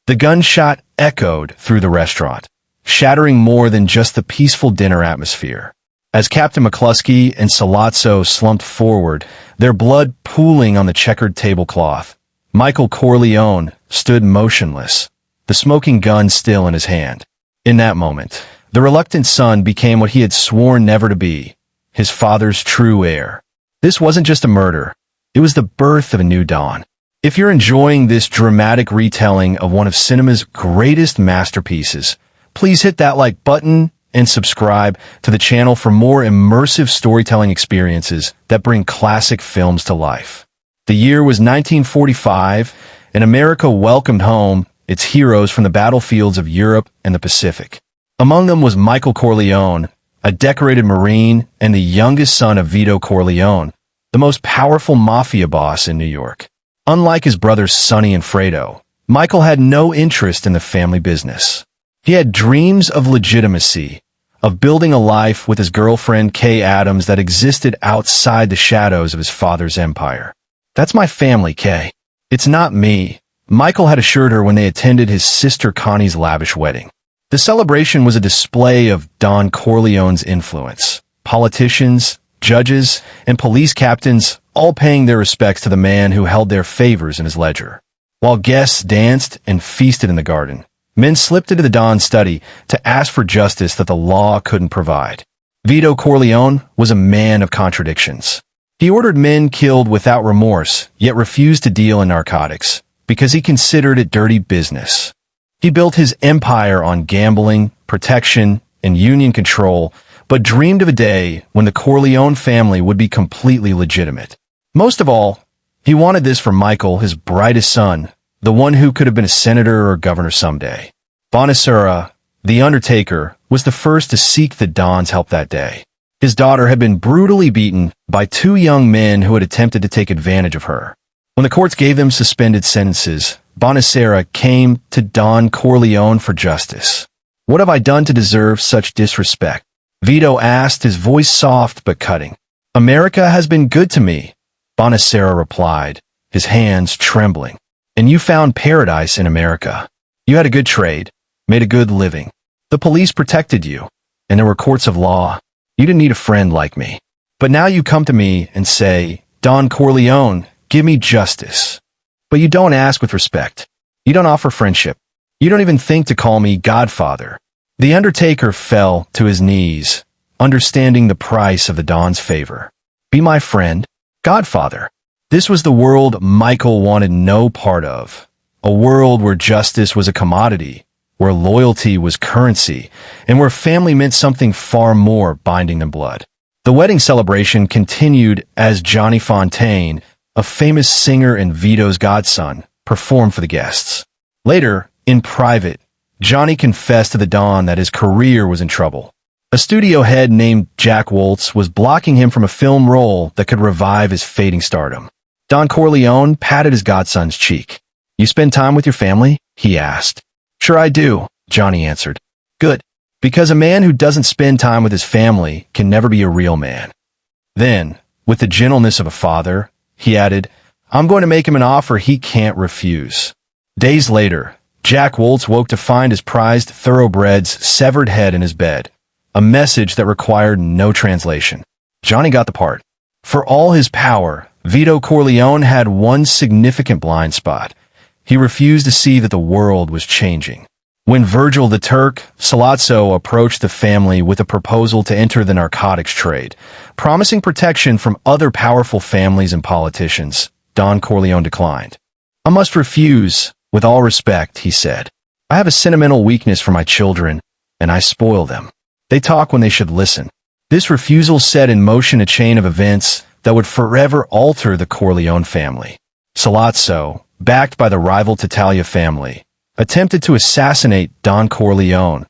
The gunshot echoed through the restaurant, shattering more than just the peaceful dinner atmosphere. As Captain McCluskey and Sollozzo slumped forward, their blood pooling on the checkered tablecloth, Michael Corleone stood motionless, the smoking gun still in his hand. In that moment, the reluctant son became what he had sworn never to be, his father's true heir. This wasn't just a murder. It was the birth of a new dawn. If you're enjoying this dramatic retelling of one of cinema's greatest masterpieces, please hit that like button and subscribe to the channel for more immersive storytelling experiences that bring classic films to life. The year was 1945, and America welcomed home its heroes from the battlefields of Europe and the Pacific. Among them was Michael Corleone, a decorated Marine and the youngest son of Vito Corleone, the most powerful mafia boss in New York. Unlike his brothers Sonny and Fredo, Michael had no interest in the family business. He had dreams of legitimacy, of building a life with his girlfriend Kay Adams that existed outside the shadows of his father's empire. "That's my family, Kay. It's not me," Michael had assured her when they attended his sister Connie's lavish wedding. The celebration was a display of Don Corleone's influence. Politicians, judges, and police captains all paying their respects to the man who held their favors in his ledger. While guests danced and feasted in the garden, men slipped into the Don's study to ask for justice that the law couldn't provide. Vito Corleone was a man of contradictions. He ordered men killed without remorse, yet refused to deal in narcotics, because he considered it dirty business. He built his empire on gambling, protection, and union control, but dreamed of a day when the Corleone family would be completely legitimate. Most of all, he wanted this for Michael, his brightest son, the one who could have been a senator or governor someday. Bonacera, the undertaker, was the first to seek the Don's help that day. His daughter had been brutally beaten by two young men who had attempted to take advantage of her. When the courts gave them suspended sentences, Bonacera came to Don Corleone for justice. "What have I done to deserve such disrespect?" Vito asked, his voice soft but cutting. "America has been good to me," Bonacera replied, his hands trembling. "And you found paradise in America. You had a good trade, made a good living. The police protected you, and there were courts of law. You didn't need a friend like me. But now you come to me and say, 'Don Corleone, give me justice.' But you don't ask with respect. You don't offer friendship. You don't even think to call me Godfather." The undertaker fell to his knees, understanding the price of the Don's favor. "Be my friend, Godfather." This was the world Michael wanted no part of. A world where justice was a commodity, where loyalty was currency, and where family meant something far more binding than blood. The wedding celebration continued as Johnny Fontaine, a famous singer and Vito's godson, performed for the guests. Later, in private, Johnny confessed to the Don that his career was in trouble. A studio head named Jack Woltz was blocking him from a film role that could revive his fading stardom. Don Corleone patted his godson's cheek. "You spend time with your family?" he asked. "Sure I do," Johnny answered. "Good, because a man who doesn't spend time with his family can never be a real man." Then, with the gentleness of a father, he added, "I'm going to make him an offer he can't refuse." Days later, Jack Woltz woke to find his prized thoroughbred's severed head in his bed, a message that required no translation. Johnny got the part. For all his power, Vito Corleone had one significant blind spot. He refused to see that the world was changing. When Virgil the Turk Sollozzo approached the family with a proposal to enter the narcotics trade, promising protection from other powerful families and politicians, Don Corleone declined. "I must refuse, with all respect," he said. "I have a sentimental weakness for my children, and I spoil them. They talk when they should listen." This refusal set in motion a chain of events that would forever alter the Corleone family. Sollozzo, backed by the rival Tattaglia family, attempted to assassinate Don Corleone,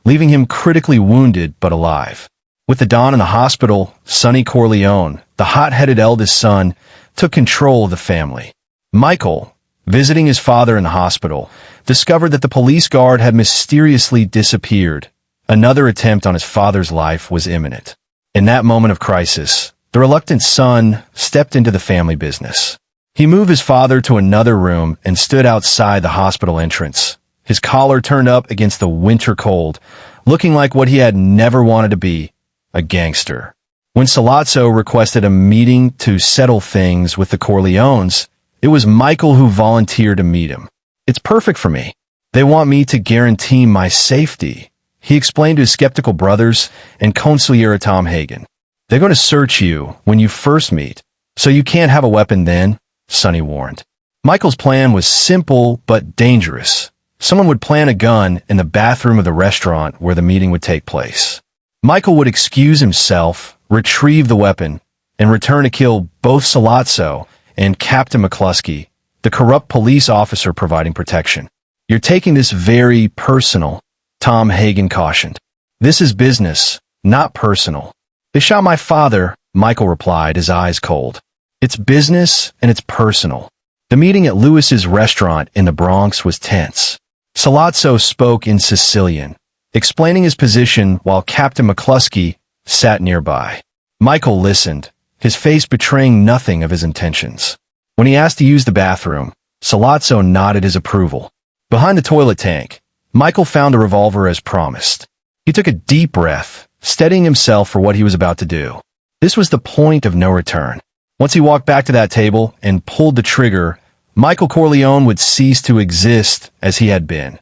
leaving him critically wounded but alive. With the Don in the hospital, Sonny Corleone, the hot-headed eldest son, took control of the family. Michael, visiting his father in the hospital, discovered that the police guard had mysteriously disappeared. Another attempt on his father's life was imminent. In that moment of crisis, the reluctant son stepped into the family business. He moved his father to another room and stood outside the hospital entrance, his collar turned up against the winter cold, looking like what he had never wanted to be, a gangster. When Sollozzo requested a meeting to settle things with the Corleones, it was Michael who volunteered to meet him. "It's perfect for me. They want me to guarantee my safety," he explained to his skeptical brothers and consigliere Tom Hagen. "They're going to search you when you first meet, so you can't have a weapon then," Sonny warned. Michael's plan was simple but dangerous. Someone would plant a gun in the bathroom of the restaurant where the meeting would take place. Michael would excuse himself, retrieve the weapon, and return to kill both Sollozzo and Captain McCluskey, the corrupt police officer providing protection. "You're taking this very personal," Tom Hagen cautioned. "This is business, not personal." "They shot my father," Michael replied, his eyes cold. "It's business and it's personal." The meeting at Lewis's restaurant in the Bronx was tense. Sollozzo spoke in Sicilian, explaining his position while Captain McCluskey sat nearby. Michael listened, his face betraying nothing of his intentions. When he asked to use the bathroom, Sollozzo nodded his approval. Behind the toilet tank, Michael found the revolver as promised. He took a deep breath, steadying himself for what he was about to do. This was the point of no return. Once he walked back to that table and pulled the trigger, Michael Corleone would cease to exist as he had been.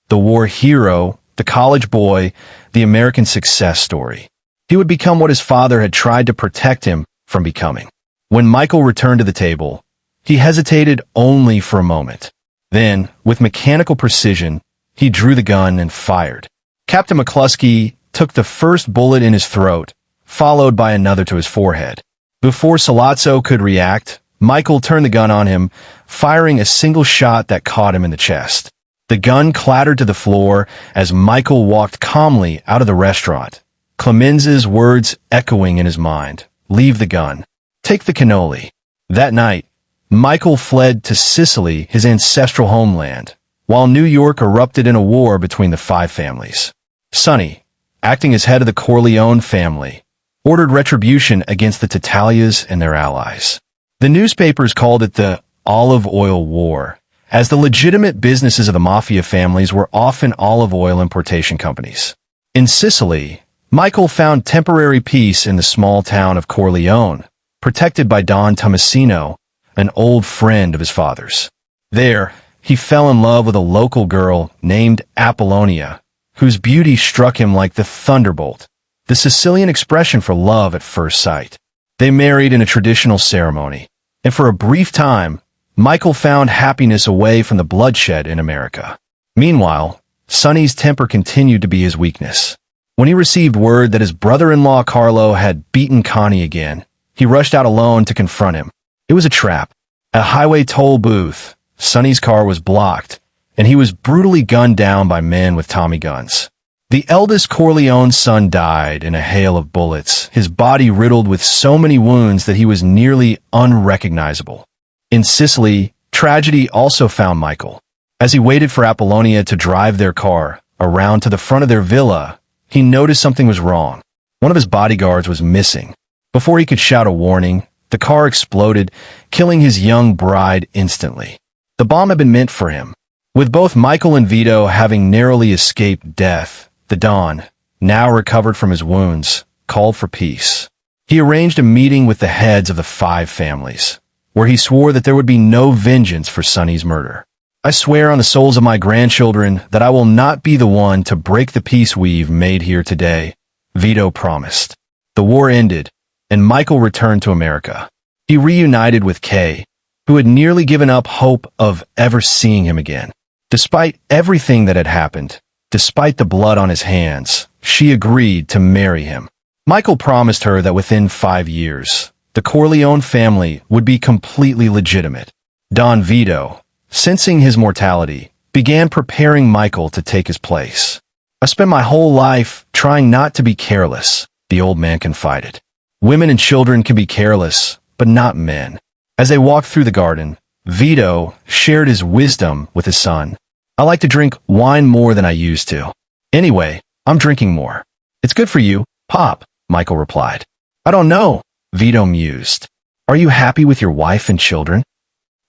The war hero, the college boy, the American success story. He would become what his father had tried to protect him from becoming. When Michael returned to the table, he hesitated only for a moment. Then, with mechanical precision, he drew the gun and fired. Captain McCluskey took the first bullet in his throat, followed by another to his forehead. Before Sollozzo could react, Michael turned the gun on him, firing a single shot that caught him in the chest. The gun clattered to the floor as Michael walked calmly out of the restaurant, Clemenza's words echoing in his mind. "Leave the gun. Take the cannoli." That night, Michael fled to Sicily, his ancestral homeland, while New York erupted in a war between the five families. Sonny, acting as head of the Corleone family, ordered retribution against the Tattaglias and their allies. The newspapers called it the Olive Oil War, as the legitimate businesses of the Mafia families were often olive oil importation companies. In Sicily, Michael found temporary peace in the small town of Corleone, protected by Don Tomasino, an old friend of his father's. There, he fell in love with a local girl named Apollonia, whose beauty struck him like the thunderbolt, the Sicilian expression for love at first sight. They married in a traditional ceremony, and for a brief time, Michael found happiness away from the bloodshed in America. Meanwhile, Sonny's temper continued to be his weakness. When he received word that his brother-in-law Carlo had beaten Connie again, he rushed out alone to confront him. It was a trap. At a highway toll booth, Sonny's car was blocked, and he was brutally gunned down by men with Tommy guns. The eldest Corleone son died in a hail of bullets, his body riddled with so many wounds that he was nearly unrecognizable. In Sicily, tragedy also found Michael. As he waited for Apollonia to drive their car around to the front of their villa, he noticed something was wrong. One of his bodyguards was missing. Before he could shout a warning, the car exploded, killing his young bride instantly. The bomb had been meant for him. With both Michael and Vito having narrowly escaped death, the Don, now recovered from his wounds, called for peace. He arranged a meeting with the heads of the five families, where he swore that there would be no vengeance for Sonny's murder. "I swear on the souls of my grandchildren that I will not be the one to break the peace we've made here today," Vito promised. The war ended, and Michael returned to America. He reunited with Kay, who had nearly given up hope of ever seeing him again. Despite everything that had happened, despite the blood on his hands, she agreed to marry him. Michael promised her that within 5 years, the Corleone family would be completely legitimate. Don Vito, sensing his mortality, began preparing Michael to take his place. "I spent my whole life trying not to be careless," the old man confided. "Women and children can be careless, but not men." As they walked through the garden, Vito shared his wisdom with his son. "I like to drink wine more than I used to. Anyway, I'm drinking more." "It's good for you, Pop," Michael replied. "I don't know," Vito mused. "Are you happy with your wife and children?"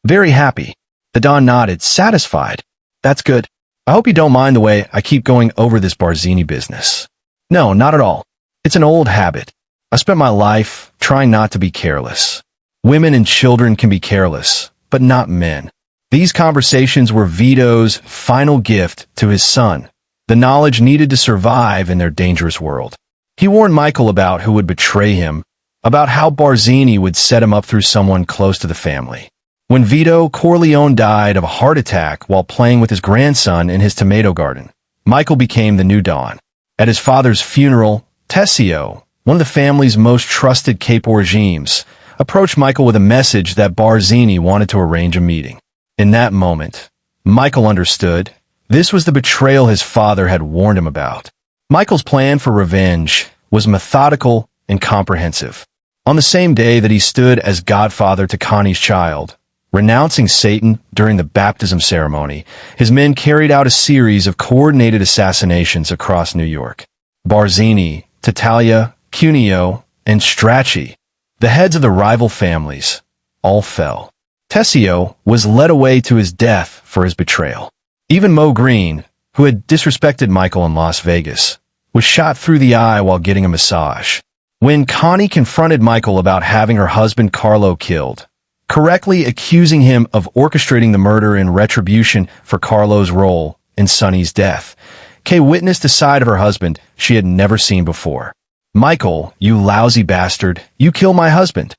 "Very happy." The Don nodded, satisfied. "That's good. I hope you don't mind the way I keep going over this Barzini business. No, not at all. It's an old habit. I spent my life trying not to be careless. Women and children can be careless, but not men. These conversations were Vito's final gift to his son, the knowledge needed to survive in their dangerous world. He warned Michael about who would betray him, about how Barzini would set him up through someone close to the family. When Vito Corleone died of a heart attack while playing with his grandson in his tomato garden, Michael became the new Don. At his father's funeral, Tessio, one of the family's most trusted capo regimes, approached Michael with a message that Barzini wanted to arrange a meeting. In that moment, Michael understood this was the betrayal his father had warned him about. Michael's plan for revenge was methodical and comprehensive. On the same day that he stood as godfather to Connie's child, renouncing Satan during the baptism ceremony, his men carried out a series of coordinated assassinations across New York. Barzini, Tattaglia, Cuneo, and Strachey, the heads of the rival families, all fell. Tessio was led away to his death for his betrayal. Even Mo Green, who had disrespected Michael in Las Vegas, was shot through the eye while getting a massage. When Connie confronted Michael about having her husband Carlo killed, correctly accusing him of orchestrating the murder in retribution for Carlo's role in Sonny's death, Kay witnessed a side of her husband she had never seen before. "Michael, you lousy bastard, you killed my husband."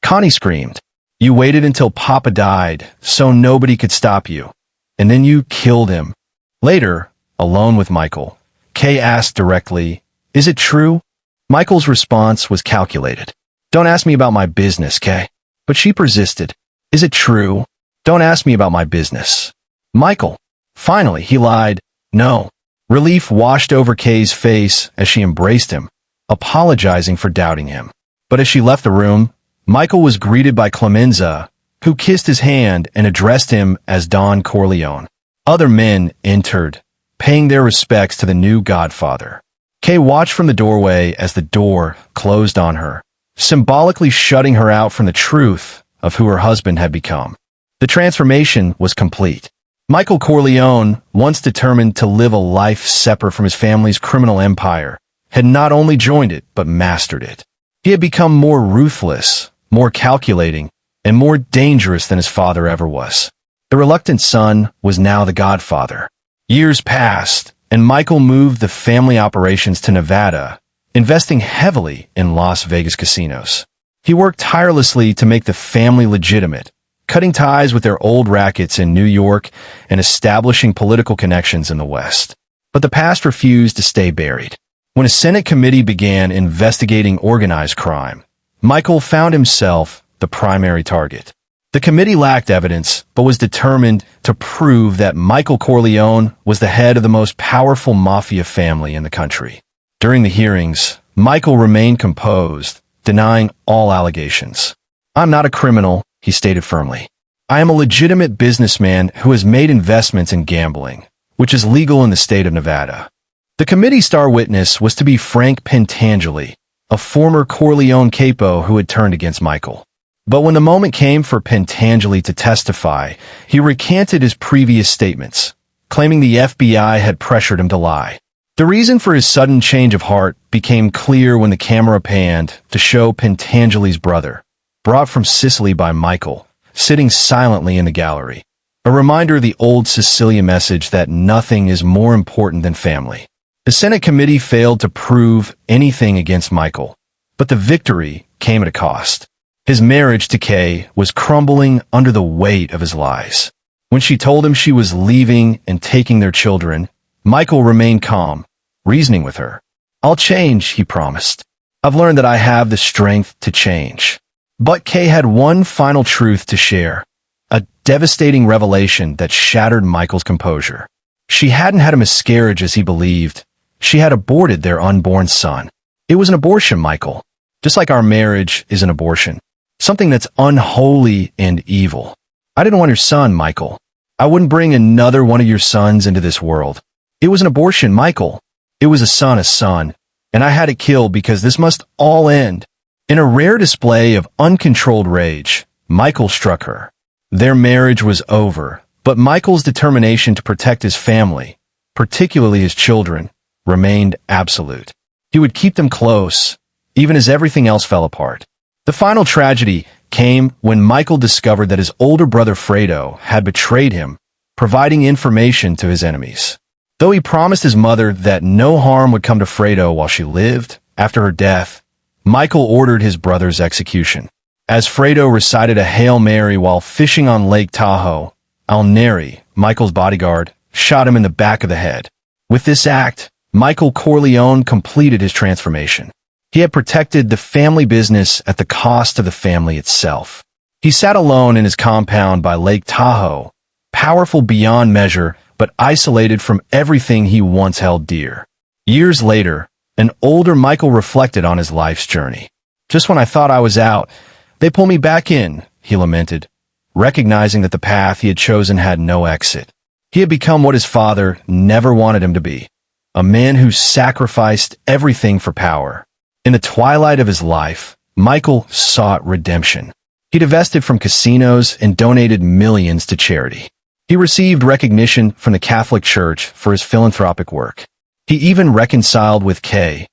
Connie screamed. "You waited until Papa died so nobody could stop you, and then you killed him." Later, alone with Michael, Kay asked directly, "Is it true?" Michael's response was calculated. "Don't ask me about my business, Kay." But she persisted. "Is it true? Don't ask me about my business." "Michael." Finally, he lied. "No." Relief washed over Kay's face as she embraced him, apologizing for doubting him. But as she left the room, Michael was greeted by Clemenza, who kissed his hand and addressed him as Don Corleone. Other men entered, paying their respects to the new godfather. Kay watched from the doorway as the door closed on her, symbolically shutting her out from the truth of who her husband had become. The transformation was complete. Michael Corleone, once determined to live a life separate from his family's criminal empire, had not only joined it, but mastered it. He had become more ruthless, more calculating, and more dangerous than his father ever was. The reluctant son was now the godfather. Years passed, and Michael moved the family operations to Nevada, investing heavily in Las Vegas casinos. He worked tirelessly to make the family legitimate, cutting ties with their old rackets in New York and establishing political connections in the West. But the past refused to stay buried. When a Senate committee began investigating organized crime, Michael found himself the primary target. The committee lacked evidence, but was determined to prove that Michael Corleone was the head of the most powerful mafia family in the country. During the hearings, Michael remained composed, denying all allegations. "I'm not a criminal," he stated firmly. "I am a legitimate businessman who has made investments in gambling, which is legal in the state of Nevada." The committee's star witness was to be Frank Pentangeli, a former Corleone capo who had turned against Michael. But when the moment came for Pentangeli to testify, he recanted his previous statements, claiming the FBI had pressured him to lie. The reason for his sudden change of heart became clear when the camera panned to show Pentangeli's brother, brought from Sicily by Michael, sitting silently in the gallery. A reminder of the old Sicilian message that nothing is more important than family. The Senate committee failed to prove anything against Michael, but the victory came at a cost. His marriage to Kay was crumbling under the weight of his lies. When she told him she was leaving and taking their children, Michael remained calm, reasoning with her. "I'll change," he promised. "I've learned that I have the strength to change." But Kay had one final truth to share, a devastating revelation that shattered Michael's composure. She hadn't had a miscarriage as he believed. She had aborted their unborn son. It was an abortion, Michael. Just like our marriage is an abortion. Something that's unholy and evil. I didn't want your son, Michael. I wouldn't bring another one of your sons into this world. It was an abortion, Michael. It was a son, and I had it killed because this must all end. In a rare display of uncontrolled rage, Michael struck her. Their marriage was over, But Michael's determination to protect his family, particularly his children, remained absolute. He would keep them close, even as everything else fell apart. The final tragedy came when Michael discovered that his older brother Fredo had betrayed him, providing information to his enemies. Though he promised his mother that no harm would come to Fredo while she lived, after her death, Michael ordered his brother's execution. As Fredo recited a Hail Mary while fishing on Lake Tahoe, Alneri, Michael's bodyguard, shot him in the back of the head. With this act, Michael Corleone completed his transformation. He had protected the family business at the cost of the family itself. He sat alone in his compound by Lake Tahoe, powerful beyond measure, but isolated from everything he once held dear. Years later, an older Michael reflected on his life's journey. "Just when I thought I was out, they pulled me back in," he lamented, recognizing that the path he had chosen had no exit. He had become what his father never wanted him to be, a man who sacrificed everything for power. In the twilight of his life, Michael sought redemption. He divested from casinos and donated millions to charity. He received recognition from the Catholic Church for his philanthropic work. He even reconciled with Kay,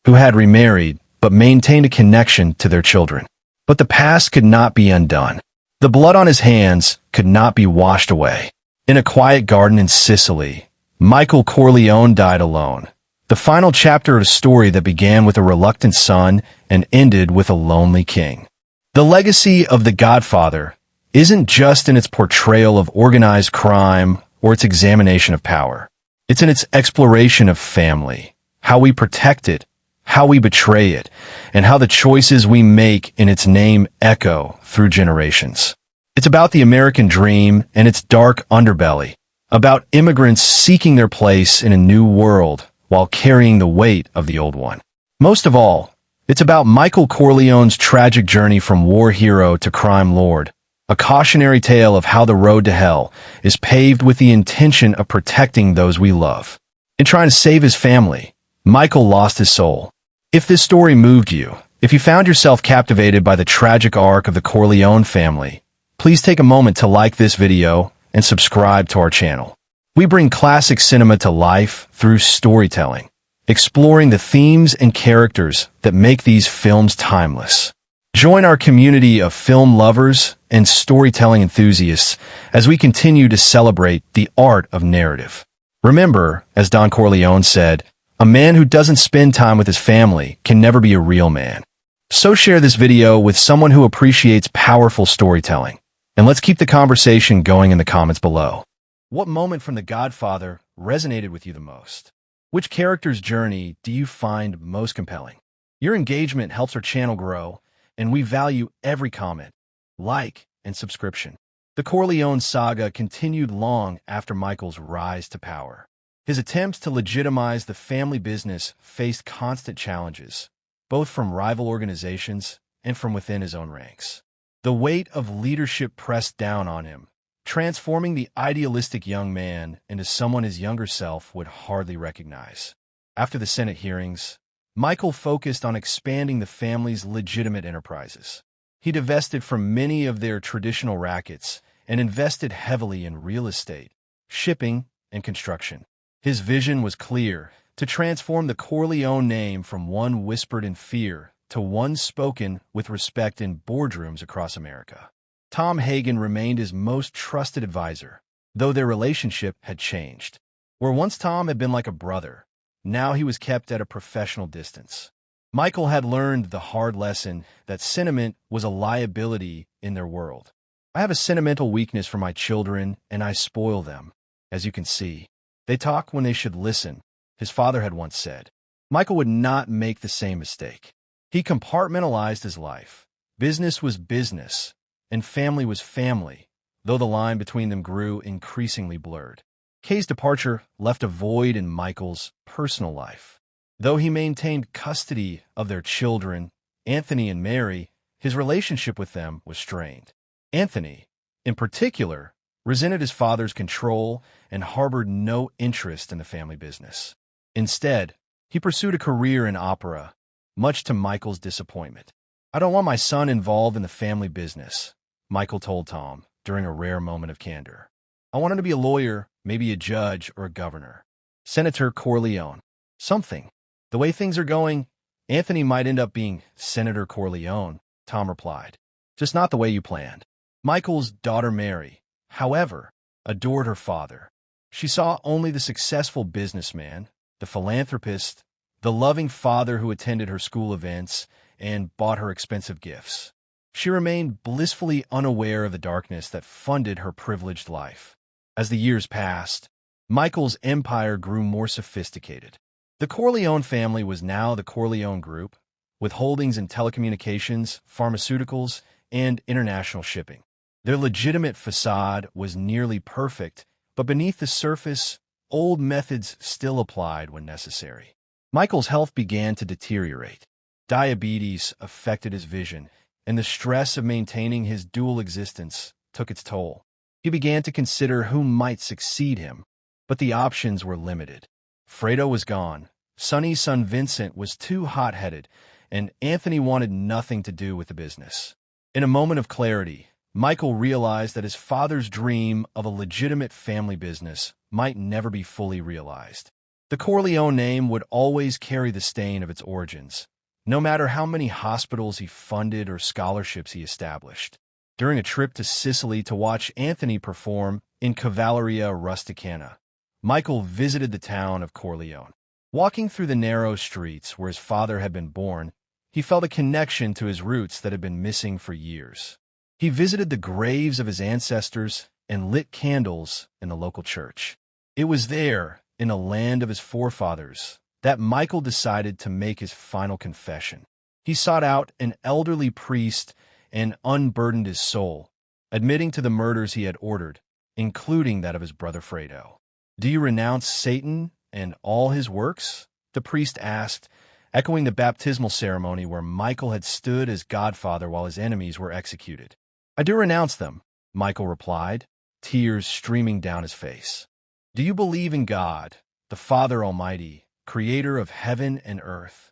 who had remarried but maintained a connection to their children. But the past could not be undone. The blood on his hands could not be washed away. In a quiet garden in Sicily, Michael Corleone died alone. The final chapter of a story that began with a reluctant son and ended with a lonely king. The legacy of The Godfather isn't just in its portrayal of organized crime or its examination of power. It's in its exploration of family, how we protect it, how we betray it, and how the choices we make in its name echo through generations. It's about the American dream and its dark underbelly, about immigrants seeking their place in a new world while carrying the weight of the old one. Most of all, it's about Michael Corleone's tragic journey from war hero to crime lord, a cautionary tale of how the road to hell is paved with the intention of protecting those we love. In trying to save his family, Michael lost his soul. If this story moved you, if you found yourself captivated by the tragic arc of the Corleone family, please take a moment to like this video and subscribe to our channel. We bring classic cinema to life through storytelling, exploring the themes and characters that make these films timeless. Join our community of film lovers and storytelling enthusiasts as we continue to celebrate the art of narrative. Remember, as Don Corleone said, a man who doesn't spend time with his family can never be a real man. So share this video with someone who appreciates powerful storytelling. And let's keep the conversation going in the comments below. What moment from The Godfather resonated with you the most? Which character's journey do you find most compelling? Your engagement helps our channel grow, and we value every comment, like, and subscription. The Corleone saga continued long after Michael's rise to power. His attempts to legitimize the family business faced constant challenges, both from rival organizations and from within his own ranks. The weight of leadership pressed down on him, transforming the idealistic young man into someone his younger self would hardly recognize. After the Senate hearings, Michael focused on expanding the family's legitimate enterprises. He divested from many of their traditional rackets and invested heavily in real estate, shipping, and construction. His vision was clear: to transform the Corleone name from one whispered in fear to one spoken with respect in boardrooms across America. Tom Hagen remained his most trusted advisor, though their relationship had changed. Where once Tom had been like a brother, now he was kept at a professional distance. Michael had learned the hard lesson that sentiment was a liability in their world. "I have a sentimental weakness for my children, and I spoil them. As you can see, they talk when they should listen," his father had once said. Michael would not make the same mistake. He compartmentalized his life. Business was business, and family was family, though the line between them grew increasingly blurred. Kay's departure left a void in Michael's personal life. Though he maintained custody of their children, Anthony and Mary, his relationship with them was strained. Anthony, in particular, resented his father's control and harbored no interest in the family business. Instead, he pursued a career in opera, much to Michael's disappointment. "I don't want my son involved in the family business," Michael told Tom during a rare moment of candor. I want him to be a lawyer, maybe a judge or a governor. Senator Corleone. Something. The way things are going, Anthony might end up being Senator Corleone, Tom replied. Just not the way you planned. Michael's daughter Mary, however, adored her father. She saw only the successful businessman, the philanthropist, the loving father who attended her school events and bought her expensive gifts. She remained blissfully unaware of the darkness that funded her privileged life. As the years passed, Michael's empire grew more sophisticated. The Corleone family was now the Corleone Group, with holdings in telecommunications, pharmaceuticals, and international shipping. Their legitimate facade was nearly perfect, but beneath the surface, old methods still applied when necessary. Michael's health began to deteriorate. Diabetes affected his vision, and the stress of maintaining his dual existence took its toll. He began to consider who might succeed him, but the options were limited. Fredo was gone, Sonny's son Vincent was too hot-headed, and Anthony wanted nothing to do with the business. In a moment of clarity, Michael realized that his father's dream of a legitimate family business might never be fully realized. The Corleone name would always carry the stain of its origins, no matter how many hospitals he funded or scholarships he established. During a trip to Sicily to watch Anthony perform in Cavalleria Rusticana, Michael visited the town of Corleone. Walking through the narrow streets where his father had been born, he felt a connection to his roots that had been missing for years. He visited the graves of his ancestors and lit candles in the local church. It was there, in the land of his forefathers, that Michael decided to make his final confession. He sought out an elderly priest and unburdened his soul, admitting to the murders he had ordered, including that of his brother Fredo. "Do you renounce Satan and all his works?" the priest asked, echoing the baptismal ceremony where Michael had stood as Godfather while his enemies were executed. "I do renounce them," Michael replied, tears streaming down his face. "Do you believe in God, the Father Almighty, creator of heaven and earth?"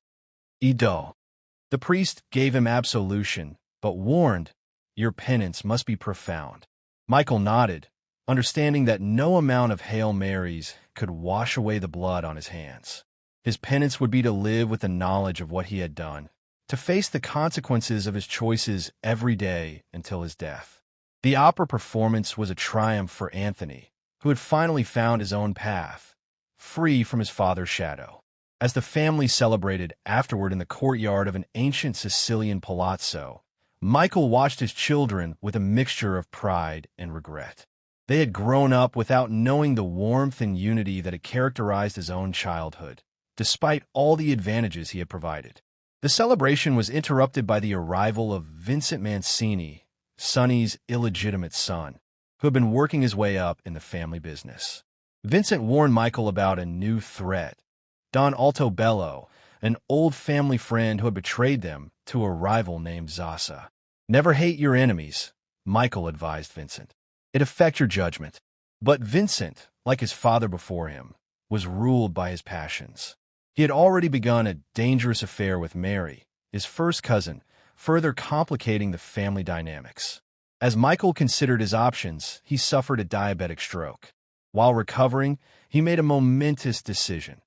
"I do." The priest gave him absolution, but warned, "Your penance must be profound." Michael nodded, understanding that no amount of Hail Marys could wash away the blood on his hands. His penance would be to live with the knowledge of what he had done, to face the consequences of his choices every day until his death. The opera performance was a triumph for Anthony, who had finally found his own path, free from his father's shadow. As the family celebrated afterward in the courtyard of an ancient Sicilian palazzo, Michael watched his children with a mixture of pride and regret. They had grown up without knowing the warmth and unity that had characterized his own childhood, despite all the advantages he had provided. The celebration was interrupted by the arrival of Vincent Mancini, Sonny's illegitimate son, who had been working his way up in the family business. Vincent warned Michael about a new threat, Don Altobello, an old family friend who had betrayed them to a rival named Zasa. "Never hate your enemies," Michael advised Vincent. "It affects your judgment." But Vincent, like his father before him, was ruled by his passions. He had already begun a dangerous affair with Mary, his first cousin, further complicating the family dynamics. As Michael considered his options, he suffered a diabetic stroke. While recovering, he made a momentous decision.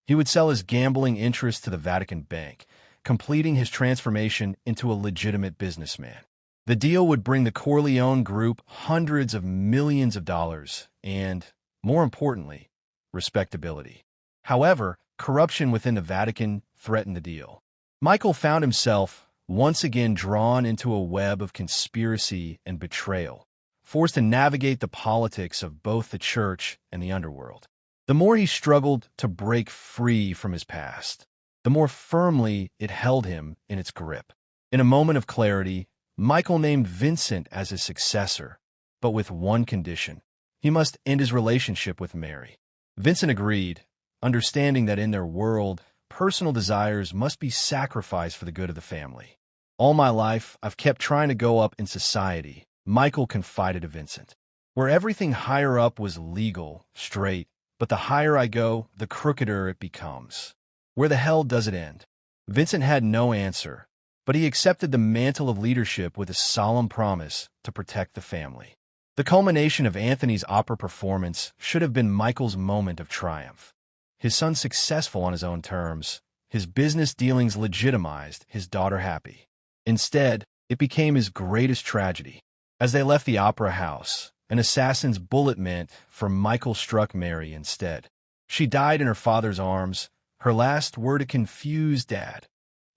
He would sell his gambling interests to the Vatican Bank, completing his transformation into a legitimate businessman. The deal would bring the Corleone Group hundreds of millions of dollars and, more importantly, respectability. However, corruption within the Vatican threatened the deal. Michael found himself once again drawn into a web of conspiracy and betrayal, forced to navigate the politics of both the church and the underworld. The more he struggled to break free from his past, the more firmly it held him in its grip. In a moment of clarity, Michael named Vincent as his successor, but with one condition: he must end his relationship with Mary. Vincent agreed, understanding that in their world, personal desires must be sacrificed for the good of the family. "All my life, I've kept trying to go up in society," Michael confided to Vincent, "where everything higher up was legal, straight, but the higher I go, the crookeder it becomes. Where the hell does it end?" Vincent had no answer, but he accepted the mantle of leadership with a solemn promise to protect the family. The culmination of Anthony's opera performance should have been Michael's moment of triumph. His son successful on his own terms, his business dealings legitimized, his daughter happy. Instead, it became his greatest tragedy. As they left the opera house, an assassin's bullet meant for Michael struck Mary instead. She died in her father's arms, her last word a confused dad,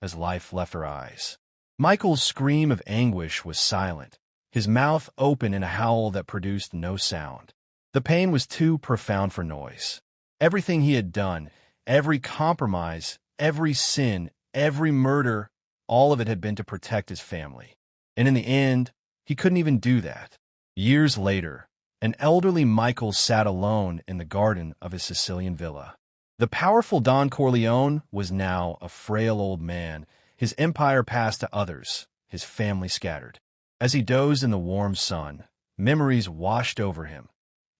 as life left her eyes. Michael's scream of anguish was silent, his mouth open in a howl that produced no sound. The pain was too profound for noise. Everything he had done, every compromise, every sin, every murder, all of it had been to protect his family. And in the end, he couldn't even do that. Years later, an elderly Michael sat alone in the garden of his Sicilian villa. The powerful Don Corleone was now a frail old man, his empire passed to others, his family scattered. As he dozed in the warm sun, memories washed over him.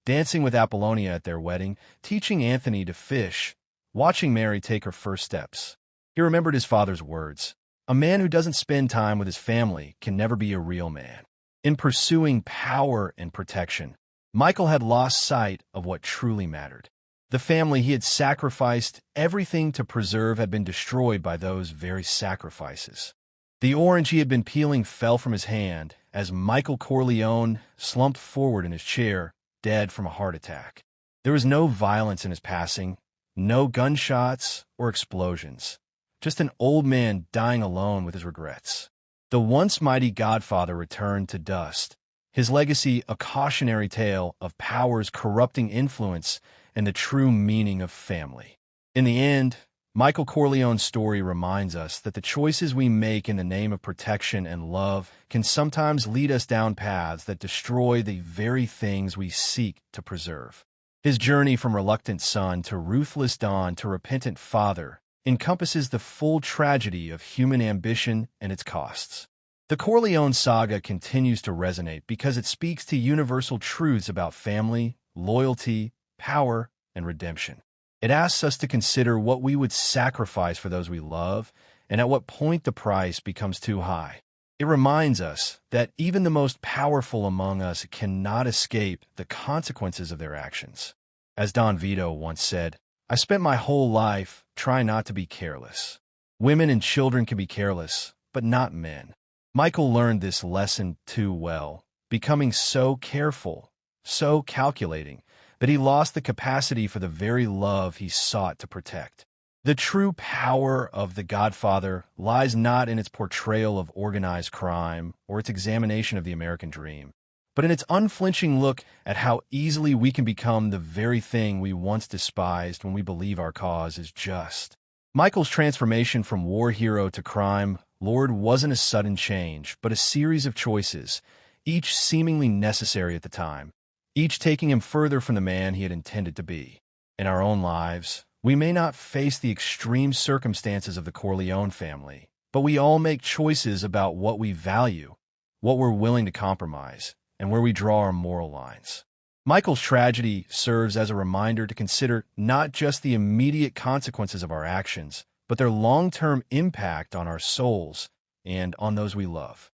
Dancing with Apollonia at their wedding, teaching Anthony to fish, watching Mary take her first steps. He remembered his father's words. A man who doesn't spend time with his family can never be a real man. In pursuing power and protection, Michael had lost sight of what truly mattered. The family he had sacrificed everything to preserve had been destroyed by those very sacrifices. The orange he had been peeling fell from his hand as Michael Corleone slumped forward in his chair, dead from a heart attack. There was no violence in his passing, no gunshots or explosions, just an old man dying alone with his regrets. The once mighty Godfather returned to dust, his legacy a cautionary tale of power's corrupting influence and the true meaning of family. In the end, Michael Corleone's story reminds us that the choices we make in the name of protection and love can sometimes lead us down paths that destroy the very things we seek to preserve. His journey from reluctant son to ruthless Don to repentant father encompasses the full tragedy of human ambition and its costs. The Corleone saga continues to resonate because it speaks to universal truths about family, loyalty, power, and redemption. It asks us to consider what we would sacrifice for those we love and at what point the price becomes too high. It reminds us that even the most powerful among us cannot escape the consequences of their actions. As Don Vito once said, "I spent my whole life trying not to be careless. Women and children can be careless, but not men." Michael learned this lesson too well, becoming so careful, so calculating, that he lost the capacity for the very love he sought to protect. The true power of The Godfather lies not in its portrayal of organized crime or its examination of the American dream, but in its unflinching look at how easily we can become the very thing we once despised when we believe our cause is just. Michael's transformation from war hero to crime lord wasn't a sudden change, but a series of choices, each seemingly necessary at the time, each taking him further from the man he had intended to be. In our own lives, we may not face the extreme circumstances of the Corleone family, but we all make choices about what we value, what we're willing to compromise, and where we draw our moral lines. Michael's tragedy serves as a reminder to consider not just the immediate consequences of our actions, but their long-term impact on our souls and on those we love.